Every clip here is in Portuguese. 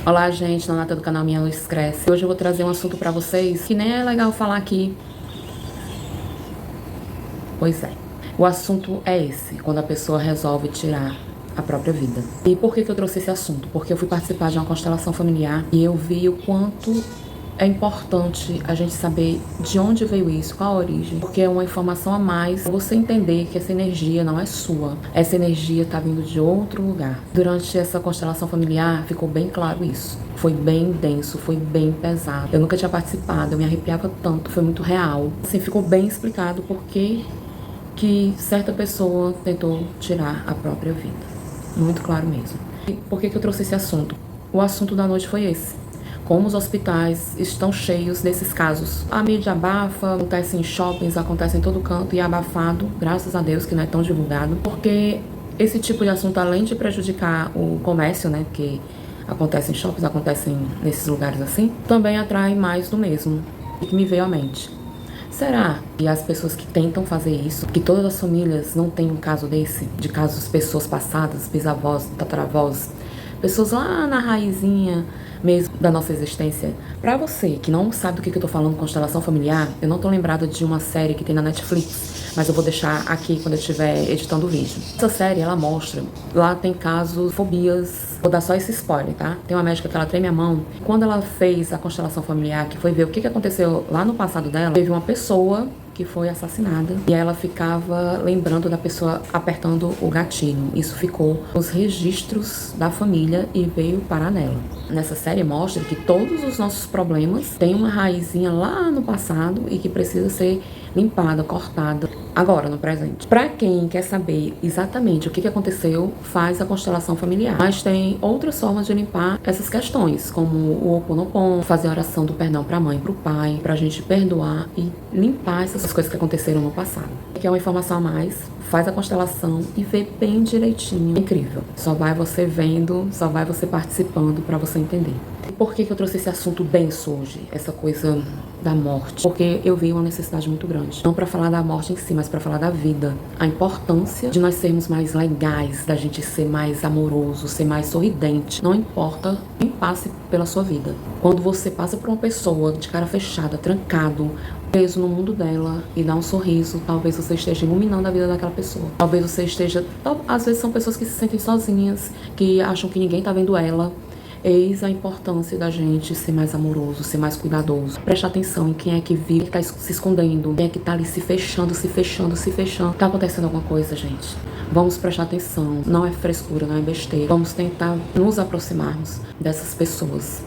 Olá, gente, Nonata do canal Minha Luz Cresce. Hoje eu vou trazer um assunto pra vocês que nem é legal falar aqui. Pois é. O assunto é esse, quando a pessoa resolve tirar a própria vida. E por que eu trouxe esse assunto? Porque eu fui participar de uma constelação familiar e eu vi o quanto é importante a gente saber de onde veio isso, qual a origem, porque é uma informação a mais pra você entender que essa energia não é sua. Essa energia tá vindo de outro lugar. Durante essa constelação familiar ficou bem claro isso. Foi bem denso, foi bem pesado. Eu nunca tinha participado, eu me arrepiava tanto, foi muito real. Assim, ficou bem explicado porque que certa pessoa tentou tirar a própria vida. Muito claro mesmo. E por que eu trouxe esse assunto? O assunto da noite foi esse. Como os hospitais estão cheios desses casos. A mídia abafa, acontece em shoppings, acontece em todo canto e é abafado, graças a Deus que não é tão divulgado, porque esse tipo de assunto, além de prejudicar o comércio, né, porque acontece em shoppings, acontece nesses lugares assim, também atrai mais do mesmo. O que me veio à mente. Será que as pessoas que tentam fazer isso, que todas as famílias não têm um caso desse, de casos de pessoas passadas, bisavós, tataravós, pessoas lá na raizinha mesmo da nossa existência? Pra você que não sabe do que eu tô falando, constelação familiar, eu não tô lembrada de uma série que tem na Netflix, mas eu vou deixar aqui quando eu estiver editando o vídeo. Essa série, ela mostra, lá tem casos, fobias, vou dar só esse spoiler, tá? Tem uma médica que ela treme a mão. Quando ela fez a constelação familiar, que foi ver o que aconteceu lá no passado dela, teve uma pessoa que foi assassinada e ela ficava lembrando da pessoa apertando o gatilho. Isso ficou nos registros da família e veio parar nela. Nessa série mostra que todos os nossos problemas têm uma raizinha lá no passado e que precisa ser limpada, cortada agora, no presente. Para quem quer saber exatamente o que aconteceu, faz a constelação familiar. Mas tem outras formas de limpar essas questões, como o Ho Oponopono, fazer a oração do perdão para a mãe e para o pai, para a gente perdoar e limpar essas coisas que aconteceram no passado. Que é uma informação a mais, faz a constelação e vê bem direitinho. É incrível. Só vai você vendo, só vai você participando para você entender. E por que eu trouxe esse assunto denso hoje? Essa coisa da morte. Porque eu vi uma necessidade muito grande. Não para falar da morte em si, mas para falar da vida. A importância de nós sermos mais legais, da gente ser mais amoroso, ser mais sorridente. Não importa quem passe pela sua vida. Quando você passa por uma pessoa de cara fechada, trancado, preso no mundo dela e dá um sorriso, talvez você esteja iluminando a vida daquela pessoa. Talvez você esteja... Às vezes são pessoas que se sentem sozinhas, que acham que ninguém tá vendo ela. Eis a importância da gente ser mais amoroso, ser mais cuidadoso. Prestar atenção em quem é que vive, quem é que tá se escondendo, quem é que tá ali se fechando, se fechando, se fechando. Tá acontecendo alguma coisa, gente? Vamos prestar atenção. Não é frescura, não é besteira. Vamos tentar nos aproximarmos dessas pessoas.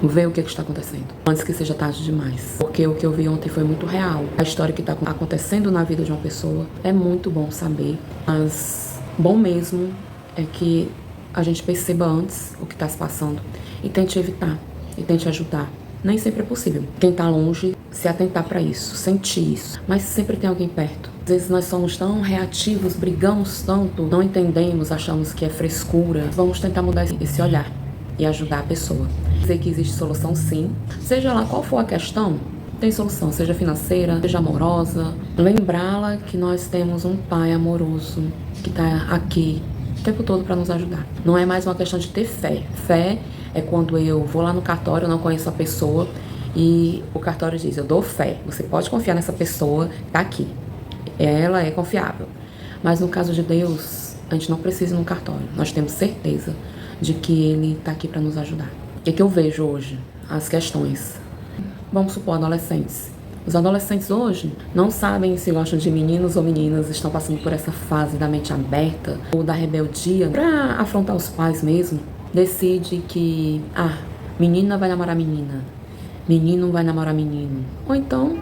Ver o que está acontecendo, antes que seja tarde demais. Porque o que eu vi ontem foi muito real. A história que está acontecendo na vida de uma pessoa é muito bom saber, mas bom mesmo é que a gente perceba antes o que está se passando e tente evitar, e tente ajudar. Nem sempre é possível. Quem está longe, se atentar para isso, sentir isso. Mas sempre tem alguém perto. Às vezes nós somos tão reativos, brigamos tanto, não entendemos, achamos que é frescura. Vamos tentar mudar esse olhar e ajudar a pessoa. Dizer que existe solução, sim. Seja lá qual for a questão, tem solução. Seja financeira, seja amorosa. Lembrá-la que nós temos um pai amoroso que está aqui o tempo todo para nos ajudar. Não é mais uma questão de ter fé. Fé é quando eu vou lá no cartório, eu não conheço a pessoa e o cartório diz, eu dou fé. Você pode confiar nessa pessoa, tá aqui. Ela é confiável. Mas no caso de Deus, a gente não precisa ir no cartório. Nós temos certeza de que Ele está aqui para nos ajudar. O que eu vejo hoje? As questões. Vamos supor, adolescentes. Os adolescentes hoje não sabem se gostam de meninos ou meninas, estão passando por essa fase da mente aberta ou da rebeldia para afrontar os pais mesmo. Decide que, menina vai namorar menina, menino vai namorar menino. Ou então,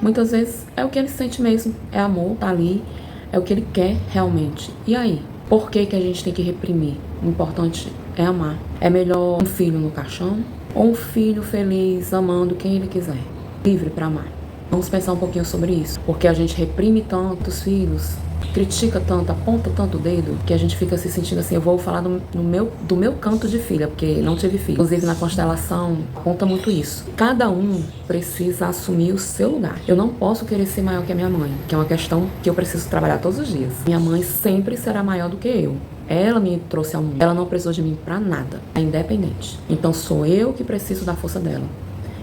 muitas vezes, é o que ele sente mesmo, é amor, tá ali, é o que ele quer realmente. E aí? Por que a gente tem que reprimir? O importante é amar. É melhor um filho no caixão ou um filho feliz amando quem ele quiser, livre para amar. Vamos pensar um pouquinho sobre isso, porque a gente reprime tanto os filhos, critica tanto, aponta tanto o dedo, que a gente fica se sentindo assim. Eu vou falar do meu canto de filha, porque não tive filho. Inclusive na constelação aponta muito isso. Cada um precisa assumir o seu lugar. Eu não posso querer ser maior que a minha mãe, que é uma questão que eu preciso trabalhar todos os dias. Minha mãe sempre será maior do que eu. Ela me trouxe ao mundo. Ela não precisou de mim pra nada. É independente. Então sou eu que preciso da força dela.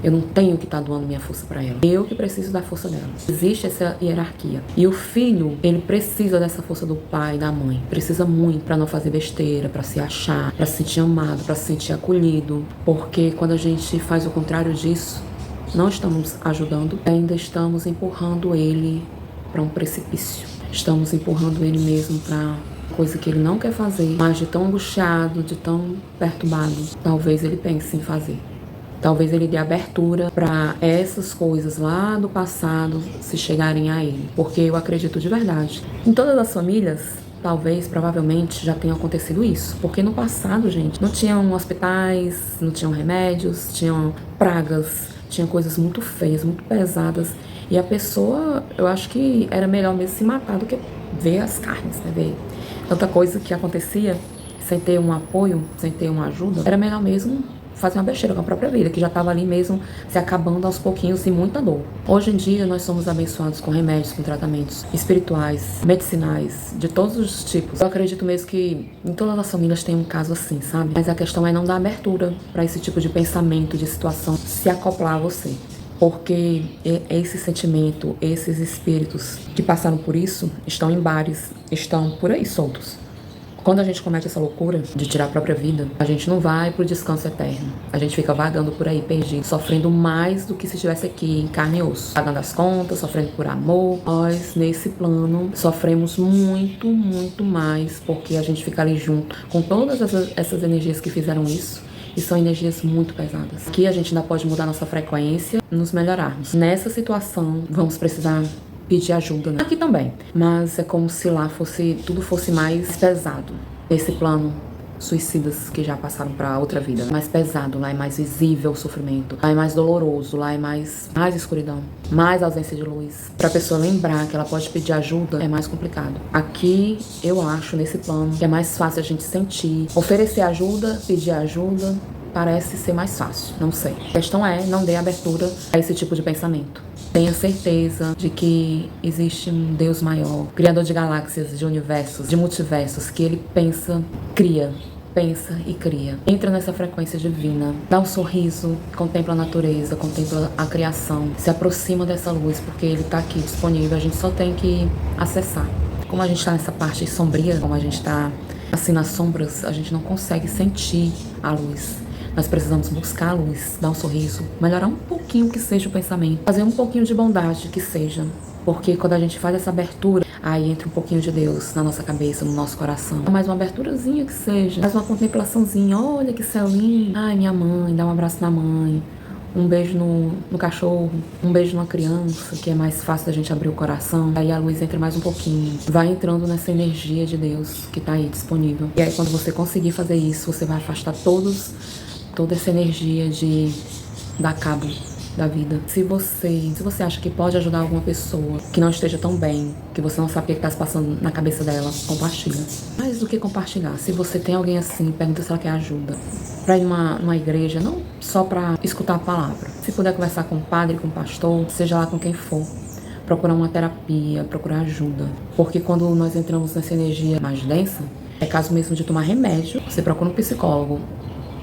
Eu não tenho que estar doando minha força pra ela. Eu que preciso da força dela. Existe essa hierarquia. E o filho, ele precisa dessa força do pai e da mãe. Precisa muito pra não fazer besteira, pra se achar, pra se sentir amado, pra se sentir acolhido. Porque quando a gente faz o contrário disso, não estamos ajudando, ainda estamos empurrando ele pra um precipício. Estamos empurrando ele mesmo pra coisa que ele não quer fazer, mas de tão angustiado, de tão perturbado, talvez ele pense em fazer. Talvez ele dê abertura para essas coisas lá do passado se chegarem a ele. Porque eu acredito de verdade. Em todas as famílias, talvez, provavelmente, já tenha acontecido isso. Porque no passado, gente, não tinham hospitais, não tinham remédios, tinham pragas, tinha coisas muito feias, muito pesadas. E a pessoa, eu acho que era melhor mesmo se matar do que ver as carnes, né? Ver tanta coisa que acontecia sem ter um apoio, sem ter uma ajuda. Era melhor mesmo fazer uma besteira com a própria vida, que já estava ali mesmo se acabando aos pouquinhos e muita dor. Hoje em dia nós somos abençoados com remédios, com tratamentos espirituais, medicinais, de todos os tipos. Eu acredito mesmo que em todas as famílias tem um caso assim, sabe? Mas a questão é não dar abertura para esse tipo de pensamento, de situação se acoplar a você. Porque esse sentimento, esses espíritos que passaram por isso, estão em bares, estão por aí soltos. Quando a gente comete essa loucura de tirar a própria vida, a gente não vai pro descanso eterno. A gente fica vagando por aí, perdido, sofrendo mais do que se estivesse aqui em carne e osso. Pagando as contas, sofrendo por amor. Nós, nesse plano, sofremos muito, muito mais, porque a gente fica ali junto com todas essas energias que fizeram isso. E são energias muito pesadas. Aqui a gente ainda pode mudar nossa frequência, nos melhorarmos. Nessa situação, vamos precisar pedir ajuda, né? Aqui também. Mas é como se lá tudo fosse mais pesado. Esse plano, suicidas que já passaram para outra vida. Mais pesado, lá é mais visível o sofrimento. Lá é mais doloroso, lá é mais escuridão. Mais ausência de luz. Pra pessoa lembrar que ela pode pedir ajuda é mais complicado. Aqui, eu acho, nesse plano, que é mais fácil a gente sentir. Oferecer ajuda, pedir ajuda, parece ser mais fácil. Não sei. A questão é, não dê abertura a esse tipo de pensamento. Tenha certeza de que existe um Deus maior, criador de galáxias, de universos, de multiversos, que ele pensa e cria. Entra nessa frequência divina, dá um sorriso, contempla a natureza, contempla a criação, se aproxima dessa luz, porque ele está aqui disponível, a gente só tem que acessar. Como a gente está nessa parte sombria, como a gente está assim nas sombras, a gente não consegue sentir a luz. Nós precisamos buscar a luz, dar um sorriso, melhorar um pouquinho que seja o pensamento, fazer um pouquinho de bondade que seja. Porque quando a gente faz essa abertura, aí entra um pouquinho de Deus na nossa cabeça, no nosso coração. Mais uma aberturazinha que seja, mais uma contemplaçãozinha. Olha que céu lindo. Ai, minha mãe, dá um abraço na mãe. Um beijo no cachorro, um beijo numa criança, que é mais fácil da gente abrir o coração. Aí a luz entra mais um pouquinho. Vai entrando nessa energia de Deus que tá aí disponível. E aí quando você conseguir fazer isso, você vai afastar toda essa energia de dar cabo da vida. Se você acha que pode ajudar alguma pessoa que não esteja tão bem, que você não sabe o que está se passando na cabeça dela, compartilha. Mais do que compartilhar, se você tem alguém assim, pergunta se ela quer ajuda. Pra ir numa igreja, não só pra escutar a palavra. Se puder conversar com o padre, com o pastor, seja lá com quem for. Procurar uma terapia, procurar ajuda. Porque quando nós entramos nessa energia mais densa, é caso mesmo de tomar remédio, você procura um psicólogo.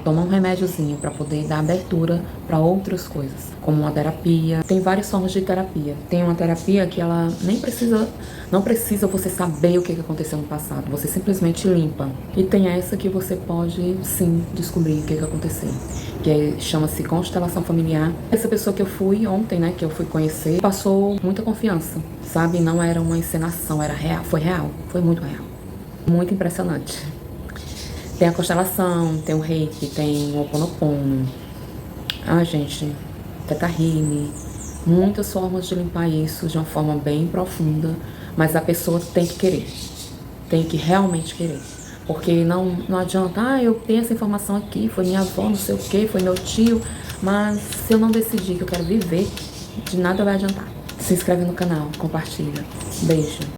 Toma um remédiozinho para poder dar abertura para outras coisas, como uma terapia. Tem várias formas de terapia. Tem uma terapia que ela não precisa você saber o que aconteceu no passado. Você simplesmente limpa. E tem essa que você pode, sim, descobrir o que aconteceu. Que chama-se constelação familiar. Essa pessoa que eu fui ontem, né, que eu fui conhecer, passou muita confiança, sabe? Não era uma encenação, era real. Foi muito real. Muito impressionante. Tem a constelação, tem o reiki, tem o ho'oponopono. Gente, teta healing. Muitas formas de limpar isso de uma forma bem profunda. Mas a pessoa tem que querer. Tem que realmente querer. Porque não adianta, eu tenho essa informação aqui, foi minha avó, não sei o que, foi meu tio. Mas se eu não decidir que eu quero viver, de nada vai adiantar. Se inscreve no canal, compartilha. Beijo.